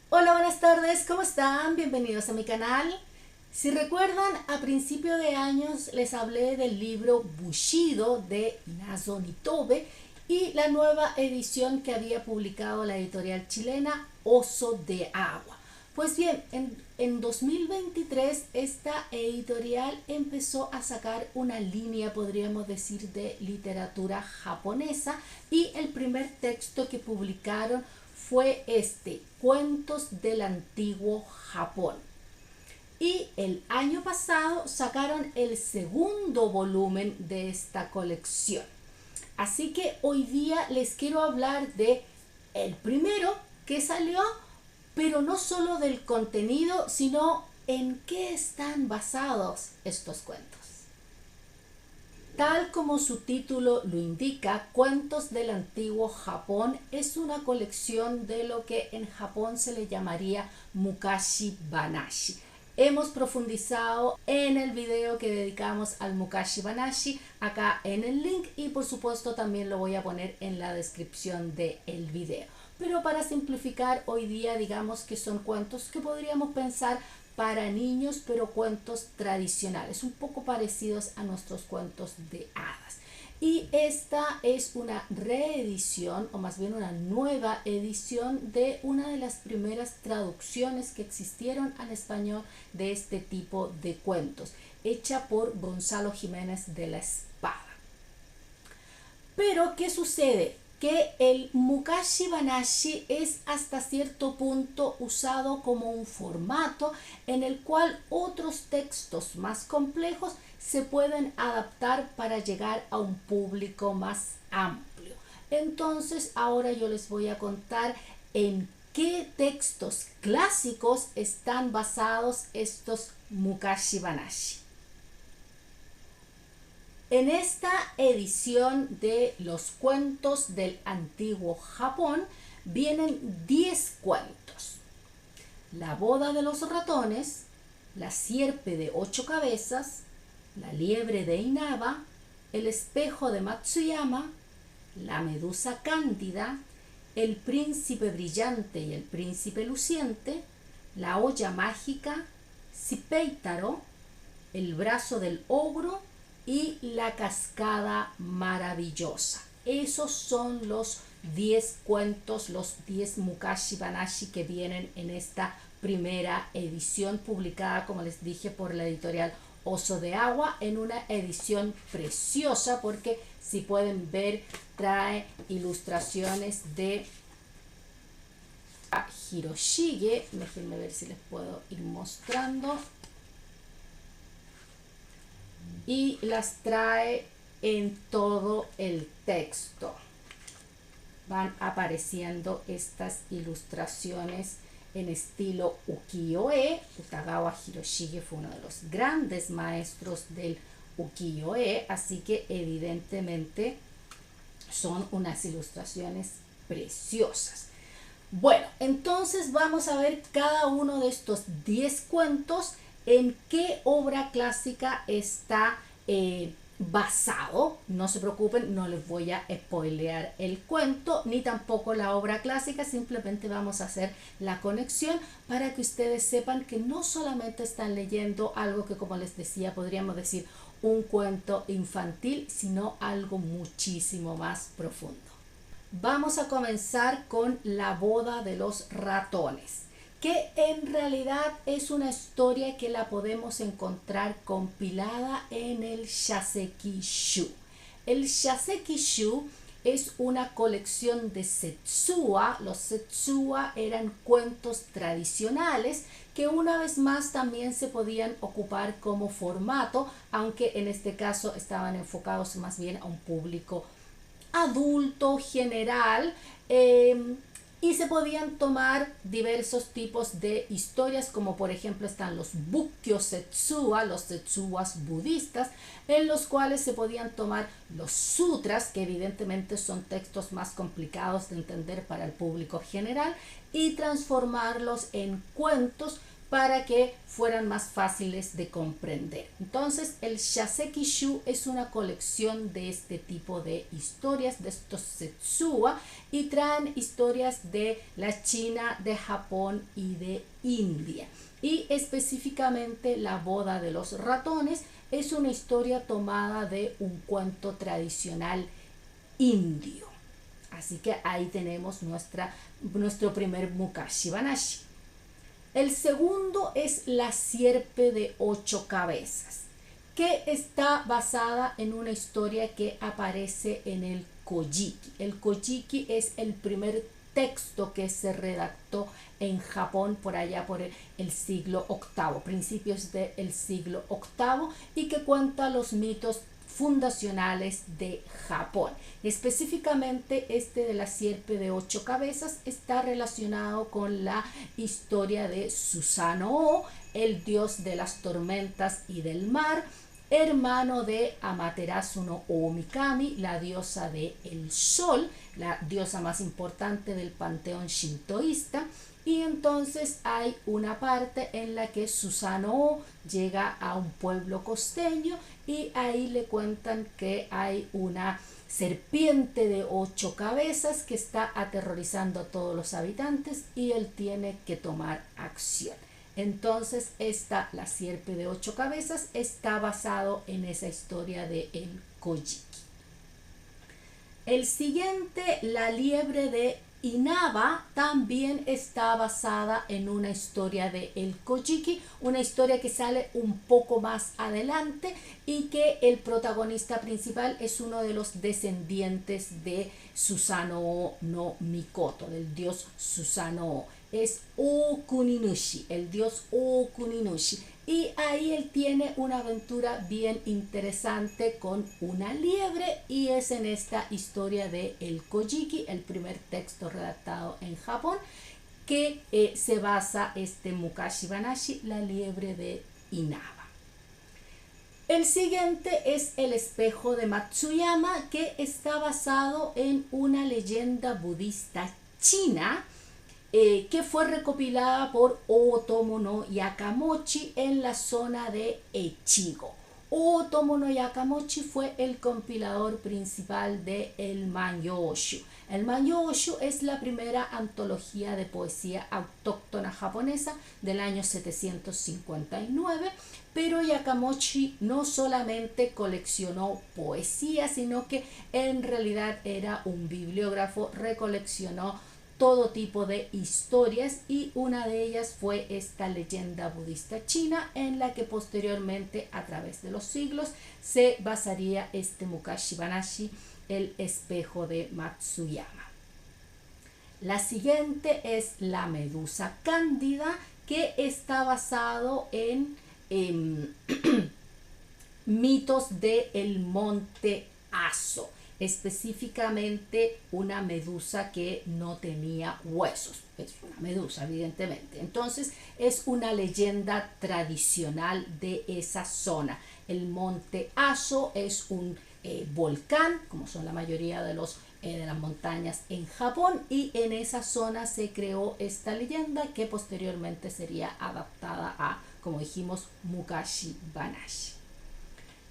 Hola, buenas tardes, ¿cómo están? Bienvenidos a mi canal. Si recuerdan, a principio de años les hablé del libro Bushido de Inazo Nitobe y la nueva edición que había publicado la editorial chilena Oso de Agua. Pues bien, en 2023 esta editorial empezó a sacar una línea, podríamos decir, de literatura japonesa, y el primer texto que publicaron fue Cuentos del Antiguo Japón. Y el año pasado sacaron el segundo volumen de esta colección. Así que hoy día les quiero hablar de el primero que salió, pero no solo del contenido, sino en qué están basados estos cuentos. Tal como su título lo indica, Cuentos del Antiguo Japón es una colección de lo que en Japón se le llamaría Mukashi Banashi. Hemos profundizado en el video que dedicamos al Mukashi Banashi acá en el link, y por supuesto también lo voy a poner en la descripción del video. Pero para simplificar, hoy día digamos que son cuentos que podríamos pensar para niños, pero cuentos tradicionales, un poco parecidos a nuestros cuentos de hadas. Y esta es una reedición, o más bien una nueva edición, de una de las primeras traducciones que existieron al español de este tipo de cuentos, hecha por Gonzalo Jiménez de la Espada. Pero, ¿qué sucede? Que el Mukashi Banashi es hasta cierto punto usado como un formato en el cual otros textos más complejos se pueden adaptar para llegar a un público más amplio. Entonces, ahora yo les voy a contar en qué textos clásicos están basados estos Mukashi Banashi. En esta edición de los cuentos del antiguo Japón vienen 10 cuentos: La boda de los ratones, La sierpe de 8 cabezas, La liebre de Inaba, El espejo de Matsuyama, La medusa cándida, El príncipe brillante y el príncipe luciente, La olla mágica, Cipeitaro, El brazo del ogro y La cascada maravillosa. Esos son los 10 cuentos, los 10 Mukashi Banashi que vienen en esta primera edición, publicada, como les dije, por la editorial Oso de Agua, en una edición preciosa, porque si pueden ver, trae ilustraciones de Hiroshige. Déjenme ver si les puedo ir mostrando. Y las trae en todo el texto. Van apareciendo estas ilustraciones en estilo ukiyo-e. Utagawa Hiroshige fue uno de los grandes maestros del ukiyo-e, así que evidentemente son unas ilustraciones preciosas. Bueno, entonces vamos a ver cada uno de estos 10 cuentos en qué obra clásica está basado. No se preocupen, no les voy a spoilear el cuento ni tampoco la obra clásica, simplemente vamos a hacer la conexión para que ustedes sepan que no solamente están leyendo algo que, como les decía, podríamos decir un cuento infantil, sino algo muchísimo más profundo. Vamos a comenzar con La boda de los ratones, que en realidad es una historia que la podemos encontrar compilada en el Shaseki Shu. El Shaseki Shu es una colección de Setsuwa. Los Setsuwa eran cuentos tradicionales que una vez más también se podían ocupar como formato, aunque en este caso estaban enfocados más bien a un público adulto general, y se podían tomar diversos tipos de historias, como por ejemplo están los Bukkyo Setsuwa, los Setsuwas budistas, en los cuales se podían tomar los sutras, que evidentemente son textos más complicados de entender para el público general, y transformarlos en cuentos para que fueran más fáciles de comprender. Entonces, el Shasekishu es una colección de este tipo de historias, de estos Setsua, y traen historias de la China, de Japón y de India. Y específicamente La boda de los ratones es una historia tomada de un cuento tradicional indio. Así que ahí tenemos nuestro primer Mukashi Banashi. El segundo es La sierpe de 8 cabezas, que está basada en una historia que aparece en el Kojiki. El Kojiki es el primer texto que se redactó en Japón por allá por el siglo VIII, principios del siglo VIII, y que cuenta los mitos fundacionales de Japón. Específicamente este de la sierpe de 8 cabezas está relacionado con la historia de Susanoo, el dios de las tormentas y del mar, hermano de Amaterasu no Omikami, la diosa del sol, la diosa más importante del panteón shintoísta. Y entonces hay una parte en la que Susanoo llega a un pueblo costeño y ahí le cuentan que hay una serpiente de 8 cabezas que está aterrorizando a todos los habitantes y él tiene que tomar acción. Entonces La sierpe de 8 cabezas está basado en esa historia de el Kojiki. El siguiente, La liebre de Inaba, también está basada en una historia de el Kojiki, una historia que sale un poco más adelante y que el protagonista principal es uno de los descendientes de Susanoo no Mikoto, del dios Susanoo. Es Okuninushi, el dios Okuninushi. Y ahí él tiene una aventura bien interesante con una liebre y es en esta historia de el Kojiki, el primer texto redactado en Japón, que se basa este Mukashi Banashi, La liebre de Inaba. El siguiente es El espejo de Matsuyama, que está basado en una leyenda budista china que fue recopilada por Otomo no Yakamochi en la zona de Echigo. Otomo no Yakamochi fue el compilador principal de el Manyoshu. El Manyoshu es la primera antología de poesía autóctona japonesa del año 759, pero Yakamochi no solamente coleccionó poesía, sino que en realidad era un bibliógrafo, recoleccionó todo tipo de historias y una de ellas fue esta leyenda budista china en la que posteriormente a través de los siglos se basaría este Mukashi Banashi, el espejo de Matsuyama. La siguiente es La medusa cándida, que está basado en mitos del monte Aso, específicamente una medusa que no tenía huesos. Es una medusa, evidentemente. Entonces es una leyenda tradicional de esa zona. El monte Aso es un volcán, como son la mayoría de las montañas en Japón, y en esa zona se creó esta leyenda que posteriormente sería adaptada a, como dijimos, Mukashi Banashi.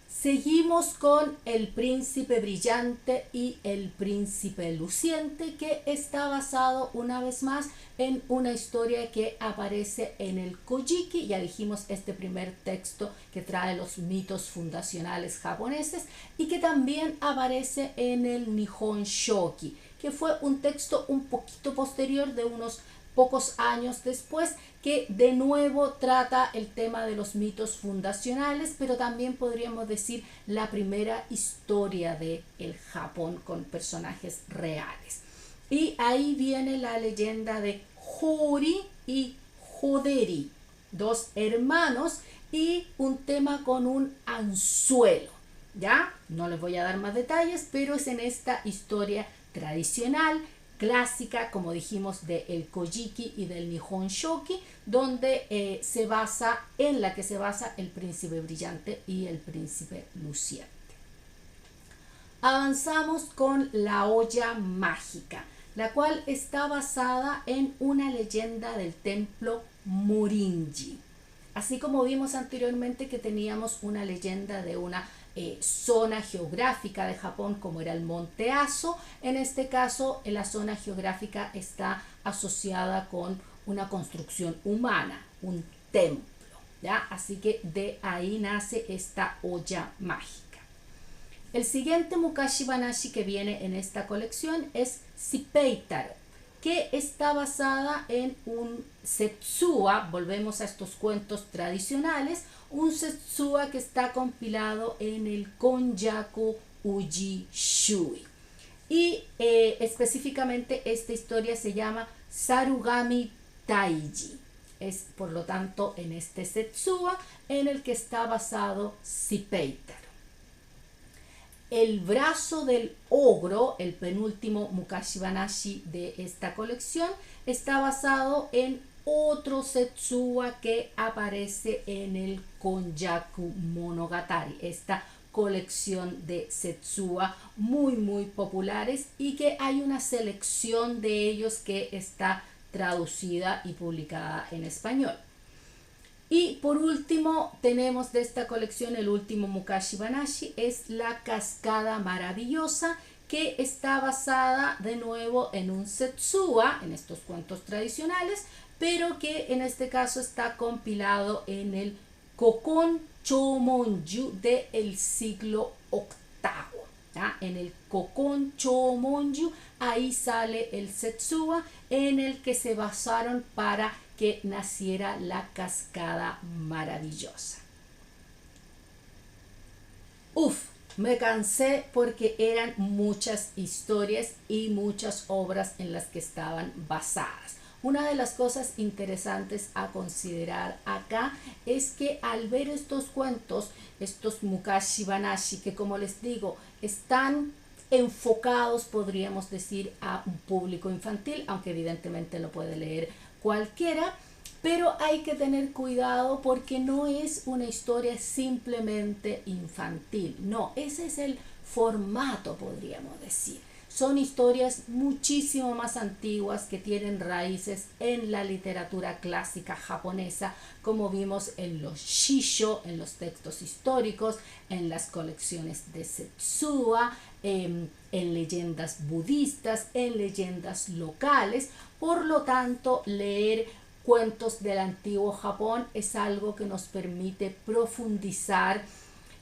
Seguimos con El príncipe brillante y El príncipe luciente, que está basado una vez más en una historia que aparece en el Kojiki. Ya dijimos, este primer texto que trae los mitos fundacionales japoneses, y que también aparece en el Nihon Shoki, que fue un texto un poquito posterior, de unos pocos años después, que de nuevo trata el tema de los mitos fundacionales, pero también podríamos decir la primera historia de el Japón con personajes reales. Y ahí viene la leyenda de Hori y Hoderi, dos hermanos, y un tema con un anzuelo. Ya, no les voy a dar más detalles, pero es en esta historia tradicional clásica, como dijimos, de el Kojiki y del Nihon Shoki, donde se basa el príncipe brillante y el príncipe luciente. Avanzamos con La olla mágica, la cual está basada en una leyenda del templo Murinji. Así como vimos anteriormente que teníamos una leyenda de una zona geográfica de Japón como era el Monte Aso, en este caso la zona geográfica está asociada con una construcción humana, un templo, ¿ya? Así que de ahí nace esta olla mágica. El siguiente Mukashi Banashi que viene en esta colección es Sippeitaro, que está basada en un Setsuwa, volvemos a estos cuentos tradicionales, un Setsuwa que está compilado en el Konjaku Uji Shui. Y específicamente esta historia se llama Sarugami Taiji. Es por lo tanto en este Setsuwa en el que está basado Sippeitaro. El brazo del ogro, el penúltimo Mukashi Banashi de esta colección, está basado en otro Setsuwa que aparece en el Konjaku Monogatari, esta colección de Setsuwa muy populares y que hay una selección de ellos que está traducida y publicada en español. Y por último tenemos de esta colección el último Mukashi Banashi, es la Cascada Maravillosa, que está basada de nuevo en un Setsuwa, en estos cuentos tradicionales, pero que en este caso está compilado en el Kokon Chomonju del siglo VIII. ¿Ya? En el Kokon Chomonju ahí sale el Setsuwa en el que se basaron para que naciera la Cascada Maravillosa. Me cansé porque eran muchas historias y muchas obras en las que estaban basadas. Una de las cosas interesantes a considerar acá es que al ver estos cuentos, estos Mukashi Banashi, que como les digo, están enfocados, podríamos decir, a un público infantil, aunque evidentemente lo puede leer cualquiera, pero hay que tener cuidado porque no es una historia simplemente infantil, no, ese es el formato, podríamos decir. Son historias muchísimo más antiguas que tienen raíces en la literatura clásica japonesa, como vimos en los shisho, en los textos históricos, en las colecciones de Setsuwa, en leyendas budistas, en leyendas locales. Por lo tanto, leer cuentos del antiguo Japón es algo que nos permite profundizar,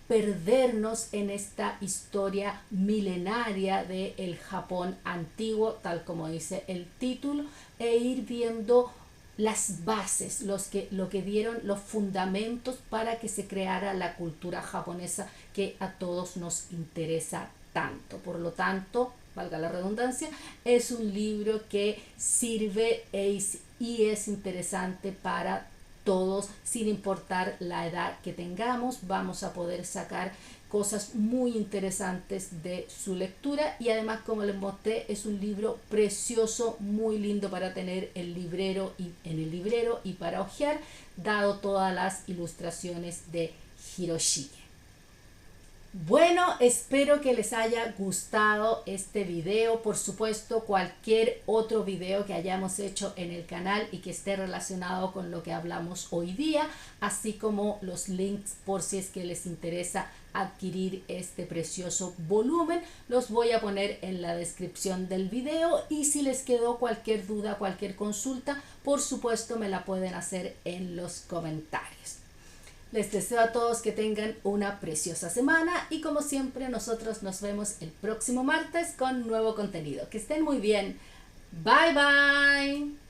perdernos en esta historia milenaria del Japón antiguo, tal como dice el título, e ir viendo las bases, lo que dieron los fundamentos para que se creara la cultura japonesa que a todos nos interesa tanto. Por lo tanto, valga la redundancia, es un libro que sirve y es interesante para todos, sin importar la edad que tengamos. Vamos a poder sacar cosas muy interesantes de su lectura y además, como les mostré, es un libro precioso, muy lindo para tener en el librero y para hojear, dado todas las ilustraciones de Hiroshige. Bueno, espero que les haya gustado este video. Por supuesto, cualquier otro video que hayamos hecho en el canal y que esté relacionado con lo que hablamos hoy día, así como los links por si es que les interesa adquirir este precioso volumen, los voy a poner en la descripción del video, y si les quedó cualquier duda, cualquier consulta, por supuesto me la pueden hacer en los comentarios. Les deseo a todos que tengan una preciosa semana y como siempre nosotros nos vemos el próximo martes con nuevo contenido. Que estén muy bien. Bye bye.